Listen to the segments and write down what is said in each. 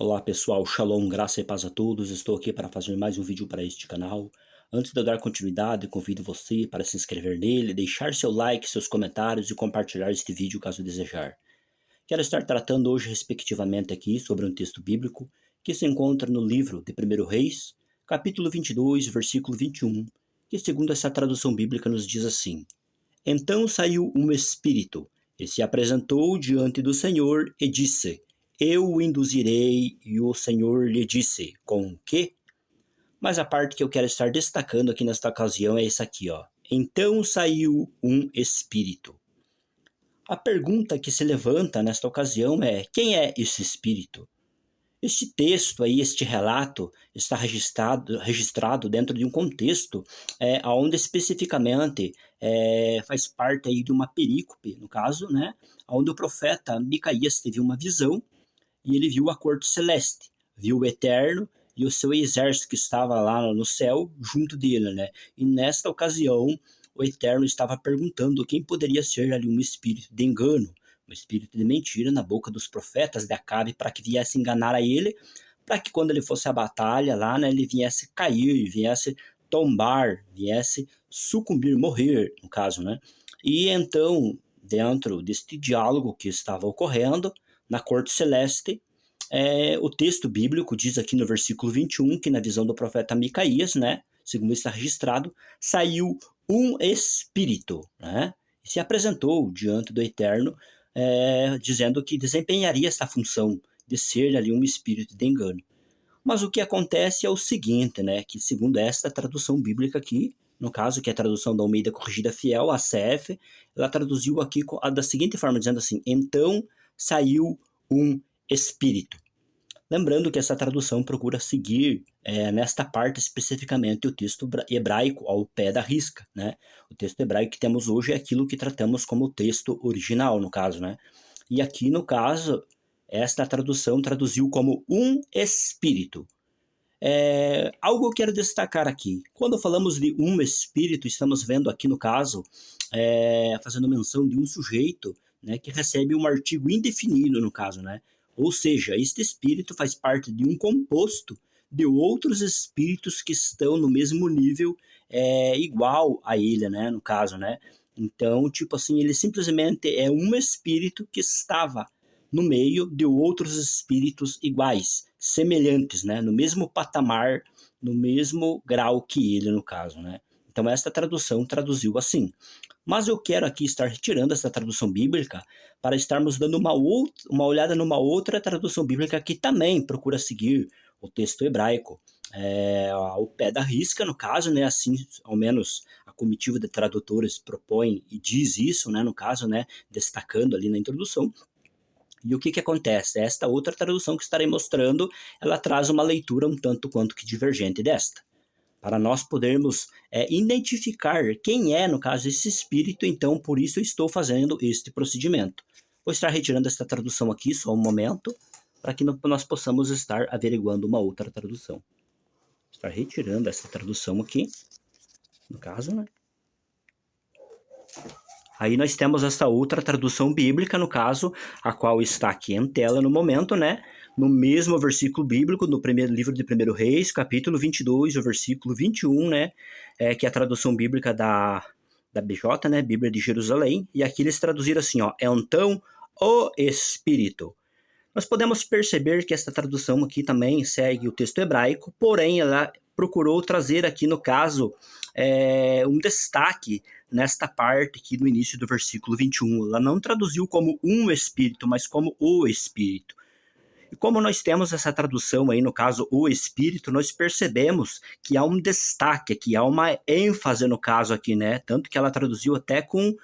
Olá pessoal, Shalom, graça e paz a todos. Estou aqui para fazer mais um vídeo para este canal. Antes de eu dar continuidade, convido você para se inscrever nele, deixar seu like, seus comentários e compartilhar este vídeo caso desejar. Quero estar tratando hoje respectivamente aqui sobre um texto bíblico que se encontra no livro de 1 Reis, capítulo 22, versículo 21, que segundo essa tradução bíblica nos diz assim: Então saiu um espírito e se apresentou diante do Senhor e disse: Eu o induzirei. E o Senhor lhe disse: Com que? Mas a parte que eu quero estar destacando aqui nesta ocasião é essa aqui, ó. Então saiu um espírito. A pergunta que se levanta nesta ocasião é: quem é esse espírito? Este texto aí, este relato, está registrado dentro de um contexto onde especificamente faz parte aí de uma perícope, no caso, né, onde o profeta Micaías teve uma visão e ele viu a corte celeste, viu o Eterno e o seu exército que estava lá no céu junto dele, né? E nesta ocasião, o Eterno estava perguntando quem poderia ser ali um espírito de engano, um espírito de mentira na boca dos profetas de Acabe para que viesse enganar a ele, para que quando ele fosse à batalha lá, né, ele viesse cair, viesse tombar, viesse sucumbir, morrer, no caso, né? E então, dentro deste diálogo que estava ocorrendo na corte celeste, o texto bíblico diz aqui no versículo 21 que na visão do profeta Micaías, né, segundo está registrado, saiu um espírito, né, e se apresentou diante do Eterno, dizendo que desempenharia essa função de ser ali um espírito de engano. Mas o que acontece é o seguinte, né, que segundo esta tradução bíblica aqui, no caso, que é a tradução da Almeida Corrigida Fiel, a CF, ela traduziu aqui da seguinte forma, dizendo assim: então saiu um espírito. Lembrando que essa tradução procura seguir, nesta parte especificamente, o texto hebraico ao pé da risca, né? O texto hebraico que temos hoje é aquilo que tratamos como o texto original, no caso, né? E aqui, no caso, esta tradução traduziu como um espírito. Algo eu quero destacar aqui. Quando falamos de um espírito, estamos vendo aqui, no caso, fazendo menção de um sujeito, né, que recebe um artigo indefinido, no caso, né? Ou seja, este espírito faz parte de um composto de outros espíritos que estão no mesmo nível, igual a ele, né, no caso, né? Então, tipo assim, ele simplesmente é um espírito que estava no meio de outros espíritos iguais, semelhantes, né, no mesmo patamar, no mesmo grau que ele, no caso, né? Então, esta tradução traduziu assim. Mas eu quero aqui estar retirando essa tradução bíblica para estarmos dando uma olhada numa outra tradução bíblica que também procura seguir o texto hebraico, ao pé da risca, no caso, né? Assim, ao menos a comitiva de tradutores propõe e diz isso, né? No caso, né? Destacando ali na introdução. E o que acontece? Esta outra tradução que estarei mostrando, ela traz uma leitura um tanto quanto que divergente desta. Para nós podermos identificar quem é, no caso, esse espírito, então por isso eu estou fazendo este procedimento. Vou estar retirando esta tradução aqui só um momento, para que nós possamos estar averiguando uma outra tradução. Vou estar retirando essa tradução aqui, no caso, né? Aí nós temos essa outra tradução bíblica, no caso, a qual está aqui em tela no momento, né? No mesmo versículo bíblico, no primeiro livro de 1 Reis, capítulo 22, o versículo 21, né? Que é a tradução bíblica da BJ, né? Bíblia de Jerusalém. E aqui eles traduziram assim, ó: então, o Espírito. Nós podemos perceber que esta tradução aqui também segue o texto hebraico, porém ela procurou trazer aqui, no caso, um destaque nesta parte aqui no início do versículo 21. Ela não traduziu como um espírito, mas como o Espírito. E como nós temos essa tradução aí, no caso, o Espírito, nós percebemos que há um destaque aqui, há uma ênfase no caso aqui, né? Tanto que ela traduziu até com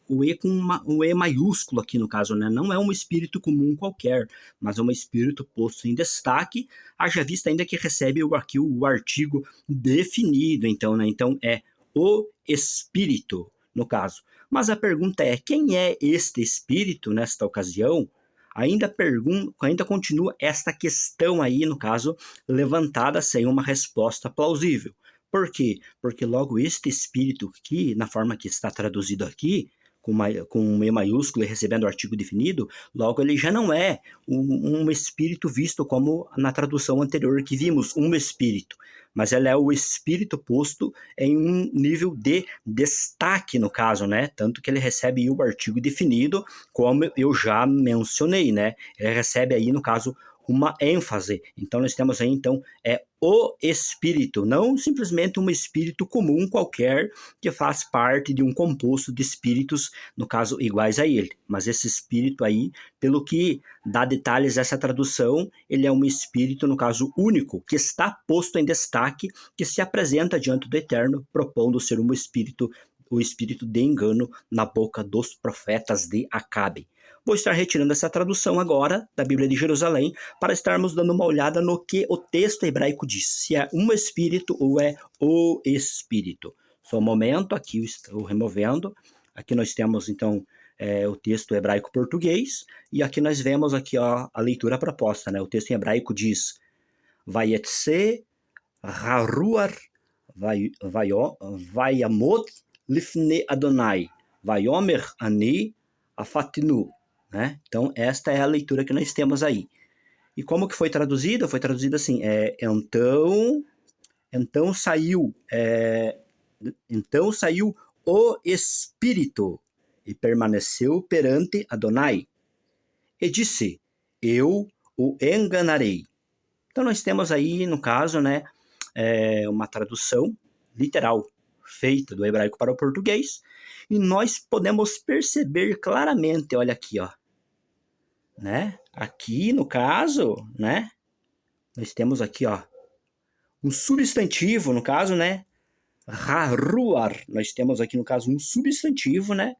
o E com um E maiúsculo aqui no caso, né? Não é um espírito comum qualquer, mas é um espírito posto em destaque, haja vista ainda que recebe aqui o artigo definido, então, né? Então, é o Espírito, no caso. Mas a pergunta é, quem é este Espírito nesta ocasião? Ainda continua esta questão aí, no caso, levantada sem uma resposta plausível. Por quê? Porque logo este espírito aqui, na forma que está traduzido aqui, com um E maiúsculo e recebendo o artigo definido, logo ele já não é um espírito visto como na tradução anterior que vimos, um espírito, mas ele é o espírito posto em um nível de destaque, no caso, né? Tanto que ele recebe o artigo definido, como eu já mencionei, né? Ele recebe aí, no caso, uma ênfase. Então, nós temos aí, então, o espírito, não simplesmente um espírito comum qualquer que faz parte de um composto de espíritos, no caso, iguais a ele. Mas esse espírito aí, pelo que dá detalhes essa tradução, ele é um espírito, no caso, único, que está posto em destaque, que se apresenta diante do Eterno, propondo ser um espírito, o espírito de engano na boca dos profetas de Acabe. Vou estar retirando essa tradução agora da Bíblia de Jerusalém para estarmos dando uma olhada no que o texto hebraico diz, se é um espírito ou é o espírito. Só um momento, aqui eu estou removendo. Aqui nós temos, então, o texto hebraico-português, e aqui nós vemos aqui, ó, a leitura proposta, né? O texto em hebraico diz: Vayetse haruar vayamot lifne Adonai vayomer ani afatinu. Né? Então, esta é a leitura que nós temos aí. E como que foi traduzido? Foi traduzido assim, então saiu o Espírito e permaneceu perante Adonai e disse, eu o enganarei. Então, nós temos aí, no caso, né, uma tradução literal feita do hebraico para o português, e nós podemos perceber claramente, olha aqui, ó, né? Aqui, no caso, né, nós temos aqui, ó, um substantivo, no caso, né, haruar, nós temos aqui, no caso, um substantivo, né,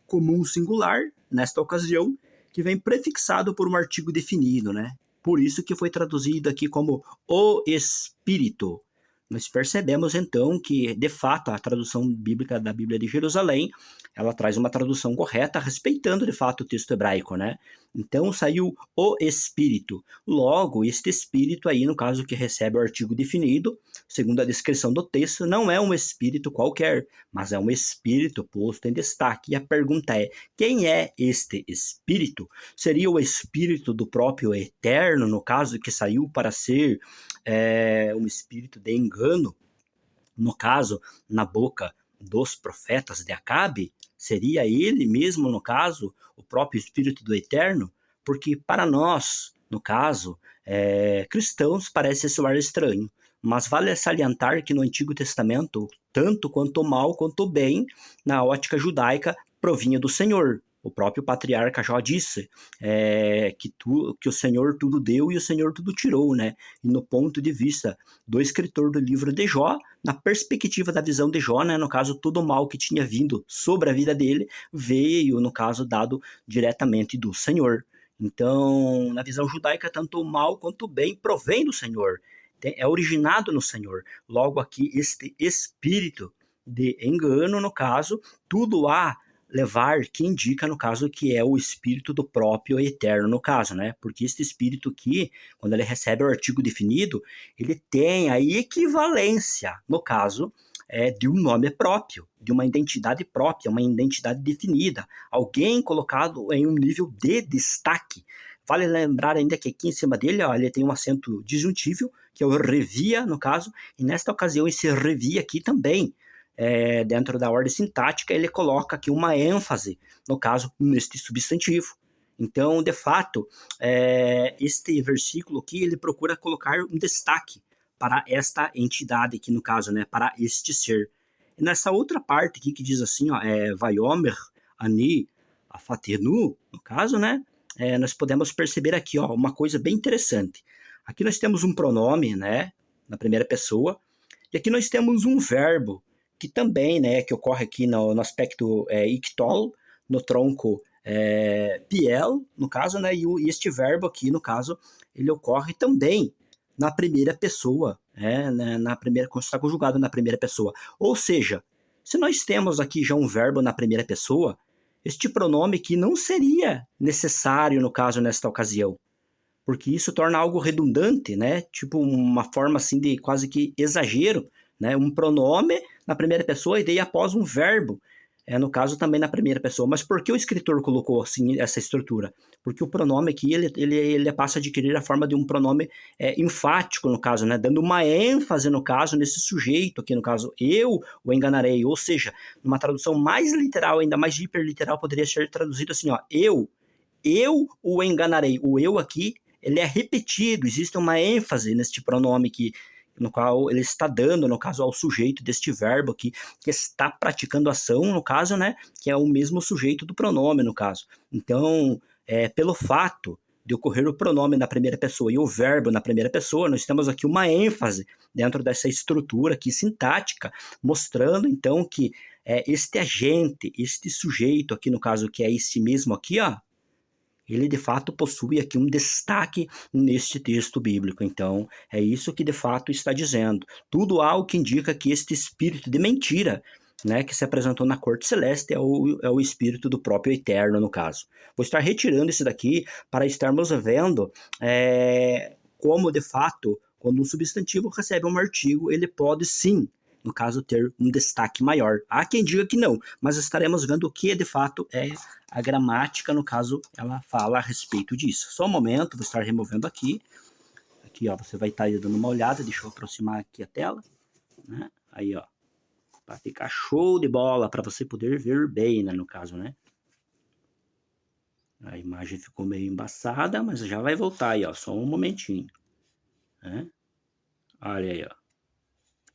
comum singular, nesta ocasião, que vem prefixado por um artigo definido, né? Por isso que foi traduzido aqui como o Espírito. Nós percebemos, então, que, de fato, a tradução bíblica da Bíblia de Jerusalém, ela traz uma tradução correta, respeitando, de fato, o texto hebraico, né? Então, saiu o Espírito. Logo, este Espírito aí, no caso que recebe o artigo definido, segundo a descrição do texto, não é um Espírito qualquer, mas é um Espírito posto em destaque. E a pergunta é, quem é este Espírito? Seria o Espírito do próprio Eterno, no caso, que saiu para ser um espírito de engano, no caso, na boca dos profetas de Acabe? Seria ele mesmo, no caso, o próprio Espírito do Eterno? Porque para nós, no caso, cristãos, parece soar estranho, mas vale salientar que no Antigo Testamento, tanto quanto o mal quanto o bem, na ótica judaica, provinha do Senhor. O próprio patriarca Jó disse que o Senhor tudo deu e o Senhor tudo tirou, né? E no ponto de vista do escritor do livro de Jó, na perspectiva da visão de Jó, né? No caso, todo o mal que tinha vindo sobre a vida dele veio, no caso, dado diretamente do Senhor. Então, na visão judaica, tanto o mal quanto o bem provém do Senhor, é originado no Senhor. Logo aqui, este espírito de engano, no caso, tudo há levar, que indica, no caso, que é o espírito do próprio Eterno, no caso, né? Porque este espírito aqui, quando ele recebe o artigo definido, ele tem a equivalência, no caso, de um nome próprio, de uma identidade própria, uma identidade definida, alguém colocado em um nível de destaque. Vale lembrar ainda que aqui em cima dele, ó, ele tem um acento disjuntivo, que é o revia, no caso, e nesta ocasião esse revia aqui também, dentro da ordem sintática, ele coloca aqui uma ênfase, no caso, neste substantivo. Então, de fato, este versículo aqui, ele procura colocar um destaque para esta entidade aqui, no caso, né, para este ser. E nessa outra parte aqui que diz assim, ó, Vayomer, Ani, Afatenu, no caso, né, nós podemos perceber aqui, ó, uma coisa bem interessante. Aqui nós temos um pronome, né, na primeira pessoa, e aqui nós temos um verbo, que também, né, que ocorre aqui no aspecto ictol, no tronco piel, no caso, né, e este verbo aqui, no caso, ele ocorre também na primeira pessoa, na primeira, quando está conjugado na primeira pessoa. Ou seja, se nós temos aqui já um verbo na primeira pessoa, este pronome aqui não seria necessário, no caso, nesta ocasião, porque isso torna algo redundante, né, tipo uma forma assim de quase que exagero, né, um pronome na primeira pessoa e daí após um verbo no caso também na primeira pessoa. Mas por que o escritor colocou assim essa estrutura? Porque o pronome aqui, ele passa a adquirir a forma de um pronome enfático, no caso, né? Dando uma ênfase, no caso, nesse sujeito aqui, no caso, eu o enganarei. Ou seja, numa tradução mais literal, ainda mais hiperliteral, poderia ser traduzido assim, ó, eu o enganarei. O eu aqui, ele é repetido, existe uma ênfase neste pronome que no qual ele está dando, no caso, ao sujeito deste verbo aqui, que está praticando ação, no caso, né, que é o mesmo sujeito do pronome, no caso. Então, pelo fato de ocorrer o pronome na primeira pessoa e o verbo na primeira pessoa, nós temos aqui uma ênfase dentro dessa estrutura aqui sintática, mostrando, então, que este agente, este sujeito aqui, no caso, que é esse mesmo aqui, ó, ele de fato possui aqui um destaque neste texto bíblico. Então, é isso que de fato está dizendo. Tudo há o que indica que este espírito de mentira, né, que se apresentou na corte celeste é o espírito do próprio Eterno, no caso. Vou estar retirando esse daqui para estarmos vendo como de fato, quando um substantivo recebe um artigo, ele pode sim, no caso, ter um destaque maior. Há quem diga que não, mas estaremos vendo o que de fato é a gramática, no caso, ela fala a respeito disso. Só um momento, vou estar removendo aqui. Aqui, ó, você vai estar dando uma olhada, deixa eu aproximar aqui a tela, né? Aí, ó, para ficar show de bola, para você poder ver bem, né, no caso, né? A imagem ficou meio embaçada, mas já vai voltar aí, ó, só um momentinho, né? Olha aí, ó.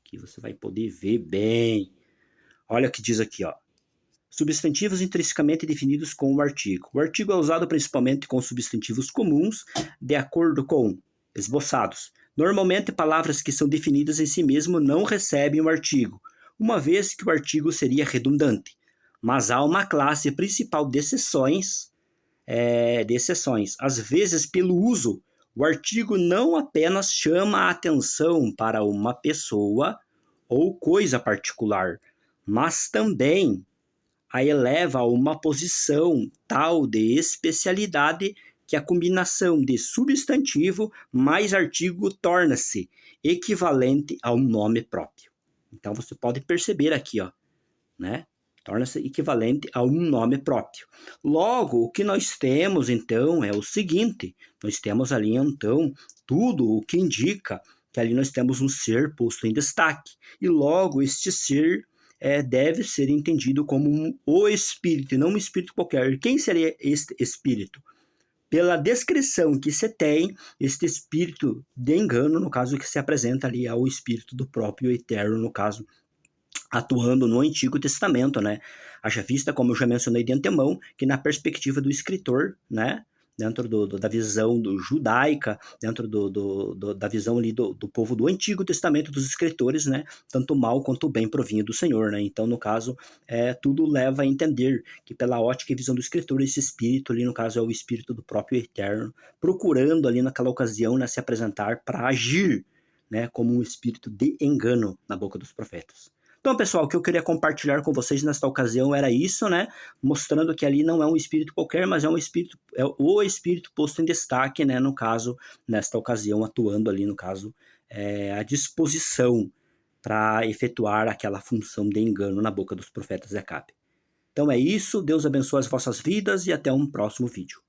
Aqui você vai poder ver bem. Olha o que diz aqui, ó. Substantivos intrinsecamente definidos com o artigo. O artigo é usado principalmente com substantivos comuns, de acordo com esboçados. Normalmente, palavras que são definidas em si mesmo não recebem o artigo, uma vez que o artigo seria redundante. Mas há uma classe principal de exceções. Às vezes, pelo uso, o artigo não apenas chama a atenção para uma pessoa ou coisa particular, mas também a eleva a uma posição tal de especialidade que a combinação de substantivo mais artigo torna-se equivalente a um nome próprio. Então você pode perceber aqui, ó, né? Torna-se equivalente a um nome próprio. Logo, o que nós temos então é o seguinte: nós temos ali então tudo o que indica que ali nós temos um ser posto em destaque. E logo este ser deve ser entendido como o espírito, e não um espírito qualquer. Quem seria este espírito? Pela descrição que se tem, este espírito de engano, no caso que se apresenta ali, é o espírito do próprio Eterno, no caso, atuando no Antigo Testamento, né? Haja vista, como eu já mencionei de antemão, que na perspectiva do escritor, né? Dentro da visão judaica, dentro da visão ali do povo do Antigo Testamento, dos escritores, né? Tanto o mal quanto o bem provinha do Senhor, né? Então, no caso, tudo leva a entender que pela ótica e visão do escritor, esse espírito ali, no caso, é o espírito do próprio Eterno, procurando ali naquela ocasião, né, se apresentar para agir, né, como um espírito de engano na boca dos profetas. Então, pessoal, o que eu queria compartilhar com vocês nesta ocasião era isso, né? Mostrando que ali não é um espírito qualquer, mas é o espírito posto em destaque, né? No caso, nesta ocasião, atuando ali, no caso, à disposição para efetuar aquela função de engano na boca dos profetas de Acabe. Então é isso, Deus abençoe as vossas vidas e até um próximo vídeo.